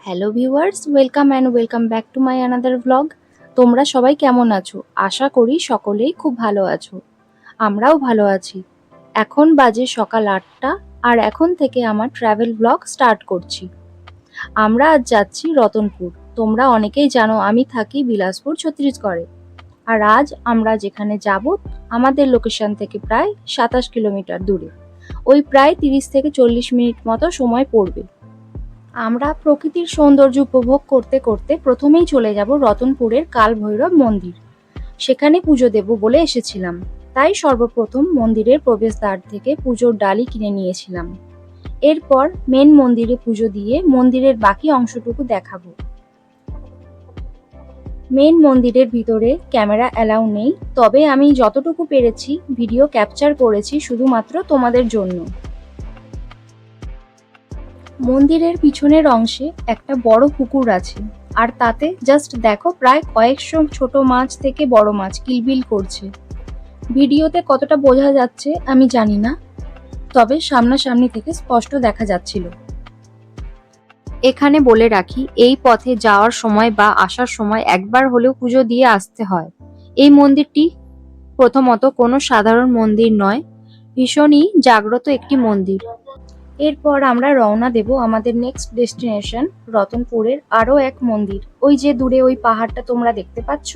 Hello viewers, welcome back to my another vlog. তোমরা সবাই কেমন আছো? আশা করি সকলেই খুব ভালো আছো। আমরাও ভালো আছি। এখন বাজে সকাল ৮টা আর এখন থেকে আমার ট্রাভেল ব্লগ স্টার্ট করছি। আমরা আজ যাচ্ছি রতনপুর। তোমরা অনেকেই জানো আমি থাকি বিলাসপুর, ছত্তিশগড়ে। আর আজ আমরা যেখানে যাব আমাদের লোকেশন থেকে প্রায় ২৭ কিলোমিটার দূরে। ওই প্রায় ৩০ থেকে ৪০ মিনিট মতো সময় পড়বে। আমরা প্রকৃতির সৌন্দর্য উপভোগ করতে করতে প্রথমেই চলে যাব রতনপুরের কালভৈরব মন্দির। সেখানে পুজো দেব বলে এসেছিলাম, তাই সর্বপ্রথম মন্দিরের প্রবেশদ্বার থেকে পুজোর ডালি কিনে নিয়েছিলাম। এরপর মেন মন্দিরে পুজো দিয়ে মন্দিরের বাকি অংশটুকু দেখাবো। মেন মন্দিরের ভিতরে ক্যামেরা অ্যালাউ নেই, তবে আমি যতটুকু পেরেছি ভিডিও ক্যাপচার করেছি শুধুমাত্র তোমাদের জন্য। মন্দিরের পিছনের অংশে একটা বড় পুকুর আছে, আর তাতে জাস্ট দেখো প্রায় কয়েকশো ছোট মাছ থেকে বড় মাছ কিলবিল করছে। ভিডিওতে কতটা বোঝা যাচ্ছে আমি জানি না, তবে সামনাসামনি থেকে স্পষ্ট দেখা যাচ্ছিল। এখানে বলে রাখি, এই পথে যাওয়ার সময় বা আসার সময় একবার হলেও পুজো দিয়ে আসতে হয়। এই মন্দিরটি প্রথমত কোনো সাধারণ মন্দির নয়, ভীষণই জাগ্রত একটি মন্দির। এরপর আমরা রওনা দেব আমাদের নেক্সট ডেস্টিনেশন রতনপুরের আরও এক মন্দির। ওই যে দূরে ওই পাহাড়টা তোমরা দেখতে পাচ্ছ,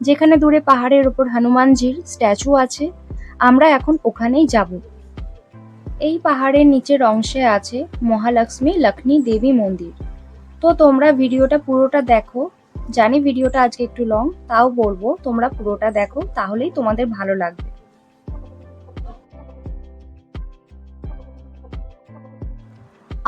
যেখানে দূরে পাহাড়ের ওপর হনুমানজির স্ট্যাচু আছে, আমরা এখন ওখানেই যাব। এই পাহাড়ের নিচের অংশে আছে মহালক্ষ্মী লক্ষ্মী দেবী মন্দির। তো তোমরা ভিডিওটা পুরোটা দেখো। জানি ভিডিওটা আজকে একটু লং, তাও বলবো তোমরা পুরোটা দেখো, তাহলেই তোমাদের ভালো লাগবে।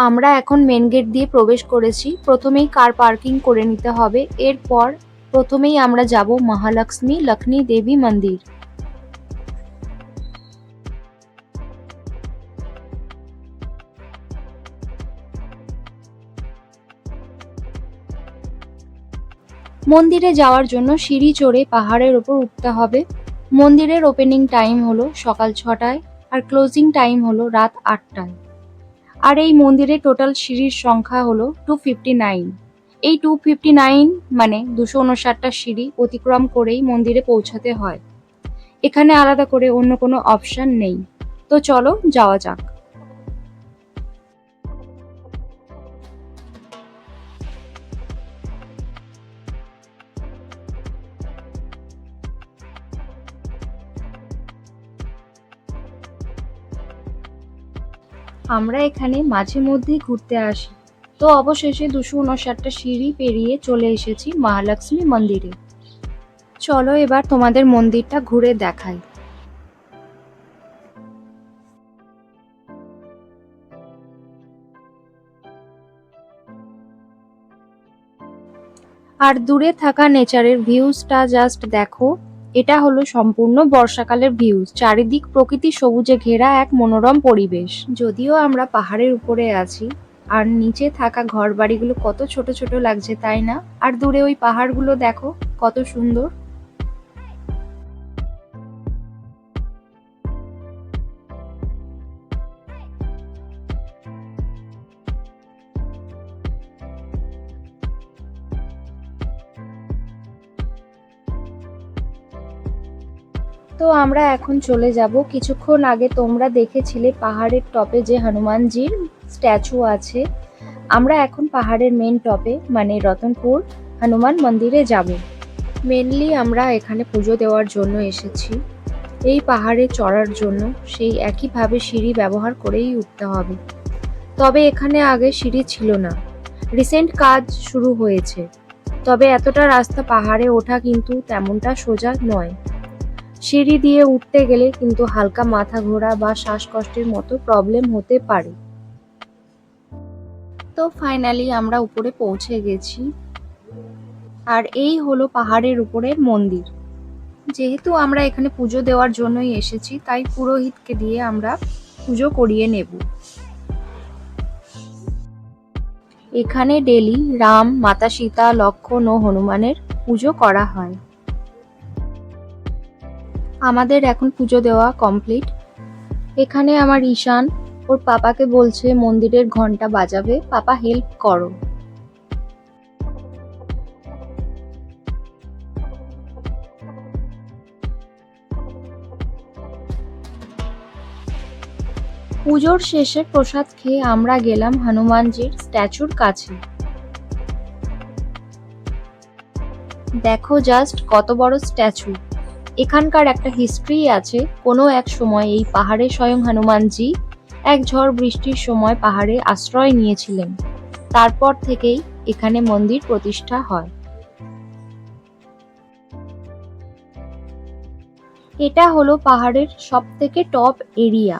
আমরা এখন মেন গেট দিয়ে প্রবেশ করেছি। প্রথমেই কার পার্কিং করে নিতে হবে। এরপর প্রথমেই আমরা যাব মহালক্ষ্মী লক্ষ্মী দেবী মন্দির। মন্দিরে যাওয়ার জন্য সিঁড়ি চড়ে পাহাড়ের ওপর উঠতে হবে। মন্দিরের ওপেনিং টাইম হলো সকাল ৬টায় আর ক্লোজিং টাইম হলো রাত ৮টায়। আর এই মন্দিরে টোটাল সিঁড়ির সংখ্যা হলো 259। এই 259 মানে 259টা সিঁড়ি অতিক্রম করেই মন্দিরে পৌঁছাতে হয়। এখানে আলাদা করে অন্য কোনো অপশন নেই। তো চলো যাওয়া যাক। আমরা এখানে মাঝে মধ্যেই ঘুরতে আসি, তো অবশেষে 259টা সিঁড়ি পেরিয়ে চলে এসেছি মহালক্ষ্মী মন্দিরে। চলো এবার তোমাদের মন্দিরটা ঘুরে দেখাই। আর দূরে থাকা নেচারের ভিউজটা জাস্ট দেখো। এটা হলো সম্পূর্ণ বর্ষাকালের ভিউজ। চারিদিক প্রকৃতি সবুজে ঘেরা এক মনোরম পরিবেশ। যদিও আমরা পাহাড়ের উপরে আছি, আর নিচে থাকা ঘর বাড়িগুলো কত ছোট ছোট লাগছে, তাই না? আর দূরে ওই পাহাড়গুলো দেখো কত সুন্দর। তো আমরা এখন চলে যাব। কিছুক্ষণ আগে তোমরা দেখেছিলে পাহাড়ের টপে যে হনুমানজির স্ট্যাচু আছে। আমরা এখন পাহাড়ের মেন টপে মানে রতনপুর হনুমান মন্দিরে যাব। মেনলি আমরা এখানে পুজো দেওয়ার জন্য এসেছি। এই পাহাড়ে চড়ার জন্য সেই একইভাবে সিঁড়ি ব্যবহার করেই উঠতে হবে। তবে এখানে আগে সিঁড়ি ছিল না, রিসেন্ট কাজ শুরু হয়েছে। তবে এতটা রাস্তা পাহাড়ে ওঠা কিন্তু তেমনটা সোজা নয়। সিঁড়ি দিয়ে উঠতে গেলে কিন্তু হালকা মাথা ঘোরা বা শ্বাসকষ্টের মতো প্রবলেম হতে পারে। তো ফাইনালি আমরা উপরে পৌঁছে গেছি। আর এই হলো পাহাড়ের উপরের মন্দির। যেহেতু আমরা এখানে পুজো দেওয়ার জন্যই এসেছি, তাই পুরোহিতকে দিয়ে আমরা পুজো করিয়ে নেব। এখানে ডেলি রাম, মাতা সীতা, লক্ষ্মণ ও হনুমানের পুজো করা হয়। আমাদের এখন পুজো দেওয়া কমপ্লিট। এখানে আমার ঈশান ওর পাপাকে বলছে মন্দিরের ঘন্টা বাজাবে, পাপা হেল্প করো। পুজোর শেষে প্রসাদ খেয়ে আমরা গেলাম হনুমানজির স্ট্যাচুর কাছে। দেখো জাস্ট কত বড় স্ট্যাচু। এখানকার একটা হিস্ট্রি আছে, কোনো এক সময় এই পাহাড়ে স্বয়ং হনুমানজি এক ঝড় বৃষ্টির সময় পাহাড়ে আশ্রয় নিয়েছিলেন। তারপর থেকেই এখানে মন্দির প্রতিষ্ঠা হয়। এটা হলো পাহাড়ের সবথেকে টপ এরিয়া।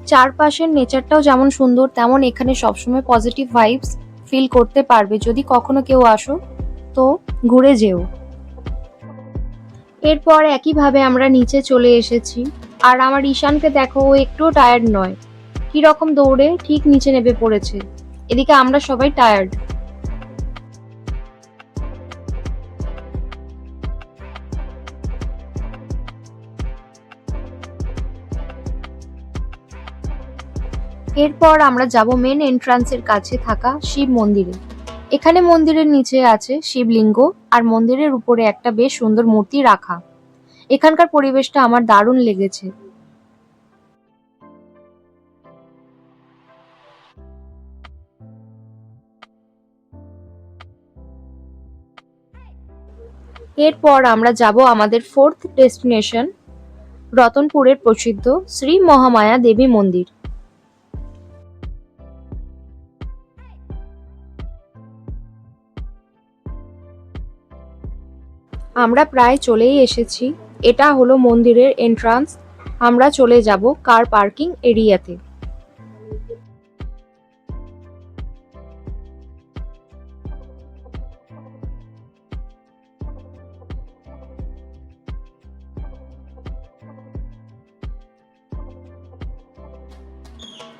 চারপাশের নেচারটাও যেমন সুন্দর, তেমন এখানে সবসময় পজিটিভ ভাইবস ফিল করতে পারবে। যদি কখনো কেউ আসো তো ঘুরে যেও। এরপর একইভাবে আমরা নিচে চলে এসেছি। আর আমার ঈশানকে দেখো, ও একটুও টায়ার্ড নয়, কি রকম দৌড়ে ঠিক নিচে নেমে পড়েছে। এদিকে আমরা সবাই টায়ার্ড। এরপর আমরা যাব মেন এন্ট্রান্সের কাছে থাকা শিব মন্দিরে। এখানে মন্দিরের নিচে আছে শিবলিঙ্গ, আর মন্দিরের উপরে একটা বেশ সুন্দর মূর্তি রাখা। এখানকার পরিবেশটা আমার দারুণ লেগেছে। এরপর আমরা যাব আমাদের ফোর্থ ডেস্টিনেশন, রতনপুরের প্রসিদ্ধ শ্রী মহামায়া দেবী মন্দির। আমরা প্রায় চলেই এসেছি। এটা হলো মন্দিরের এন্ট্রান্স। আমরা চলে যাব কার পার্কিং এরিয়াতে।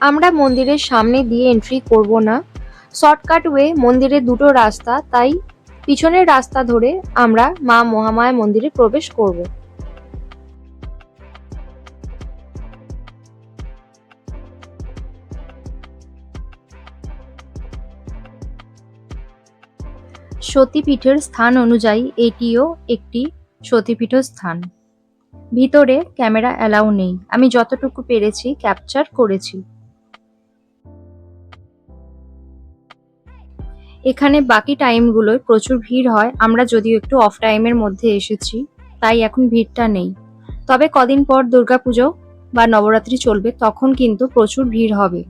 আমরা মন্দিরের সামনে দিয়ে এন্ট্রি করব না, শর্টকাট ওয়ে, মন্দিরের দুটো রাস্তা, তাই পিছনের রাস্তা ধরে আমরা মা মহামায়া মন্দিরে প্রবেশ করব। সতীপীঠের স্থান অনুযায়ী এটিও একটি সতীপীঠ স্থান। ভিতরে ক্যামেরা অ্যালাউ নেই, আমি যতটুকু পেরেছি ক্যাপচার করেছি। এখানে বাকি টাইমগুলোয় প্রচুর ভিড় হয়। আমরা যদিও একটু অফ টাইমের মধ্যে এসেছি, তাই এখন ভিড়টা নেই। তবে কদিন পর দুর্গাপুজো বা নবরাত্রি চলবে, তখন কিন্তু প্রচুর ভিড় হবে।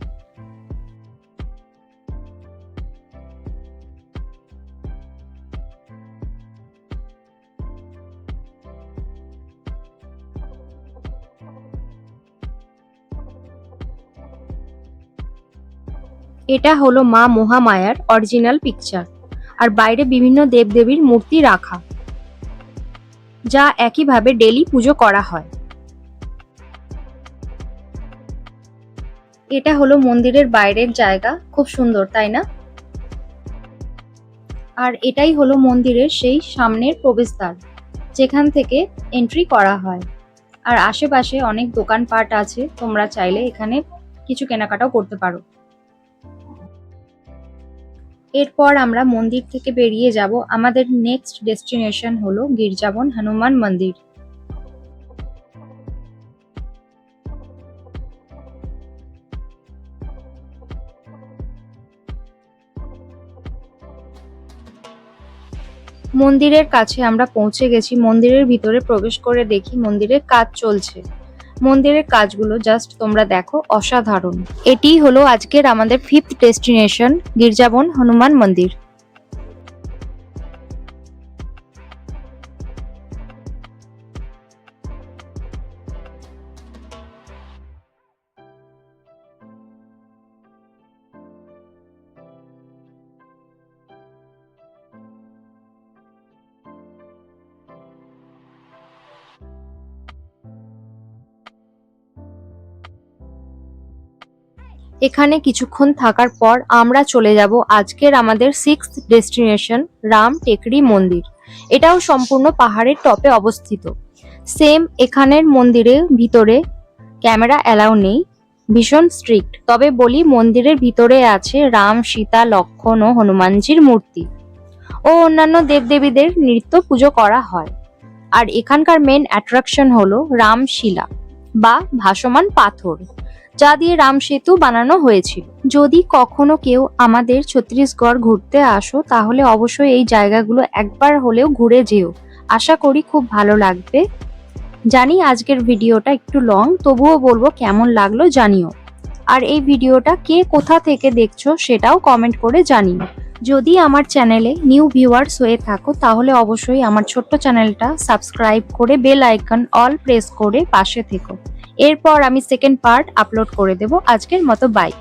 এটা হলো মা মহামায়ার অরিজিনাল পিকচার, আর বাইরে বিভিন্ন দেবদেবীর মূর্তি রাখা, যা একইভাবে ডেলি পুজো করা হয়। এটা হলো মন্দিরের বাইরের জায়গা, খুব সুন্দর তাই না? আর এটাই হলো মন্দিরের সেই সামনের প্রবেশদ্বার, যেখান থেকে এন্ট্রি করা হয়। আর আশেপাশে অনেক দোকানপাট আছে, তোমরা চাইলে এখানে কিছু কেনাকাটাও করতে পারো। এরপর আমরা মন্দির থেকে বেরিয়ে যাব। আমাদের নেক্সট ডেস্টিনেশন হলো গির্জাবন হনুমান মন্দির। মন্দিরের কাছে আমরা পৌঁছে গেছি। মন্দিরের ভিতরে প্রবেশ করে দেখি মন্দিরের কাজ চলছে। মন্দিরের কাজগুলো জাস্ট তোমরা দেখো, অসাধারণ। এটিই হলো আজকের আমাদের ফিফথ ডেস্টিনেশন, গির্জাবন হনুমান মন্দির। এখানে কিছুক্ষণ থাকার পর আমরা চলে যাব আজকের আমাদের সিক্সথ ডেস্টিনেশন, রাম টেকরি মন্দির। এটাও সম্পূর্ণ পাহাড়ের টপে অবস্থিত। সেম এখানের মন্দিরের ভিতরে ক্যামেরা অ্যালাউ নেই, ভীষণ স্ট্রিক্ট। তবে বলি, মন্দিরের ভিতরে আছে রাম, সীতা, লক্ষ্মণ ও হনুমানজির মূর্তি ও অন্যান্য দেবদেবীদের নৃত্য পুজো করা হয়। আর এখানকার মেন অ্যাট্রাকশন হলো রামশিলা বা ভাসমান পাথর, যা দিয়ে রাম সেতু বানানো হয়েছিল। যদি কখনো কেউ আমাদের ছত্তিশগড় ঘুরতে আসো তাহলে অবশ্যই এই জায়গাগুলো একবার হলেও ঘুরে যেও। আশা করি খুব ভালো লাগবে। জানি আজকের ভিডিওটা একটু লং, তবুও বলবো কেমন লাগলো জানিও। আর এই ভিডিওটা কে কোথা থেকে দেখছো সেটাও কমেন্ট করে জানিও। যদি আমার চ্যানেলে নিউ ভিউয়ার্স হয়ে থাকো তাহলে অবশ্যই আমার ছোট্ট চ্যানেলটা সাবস্ক্রাইব করে বেল আইকন অল প্রেস করে পাশে থেকো। এরপর আমি সেকেন্ড পার্ট আপলোড করে দেব। আজকের মতো বাই।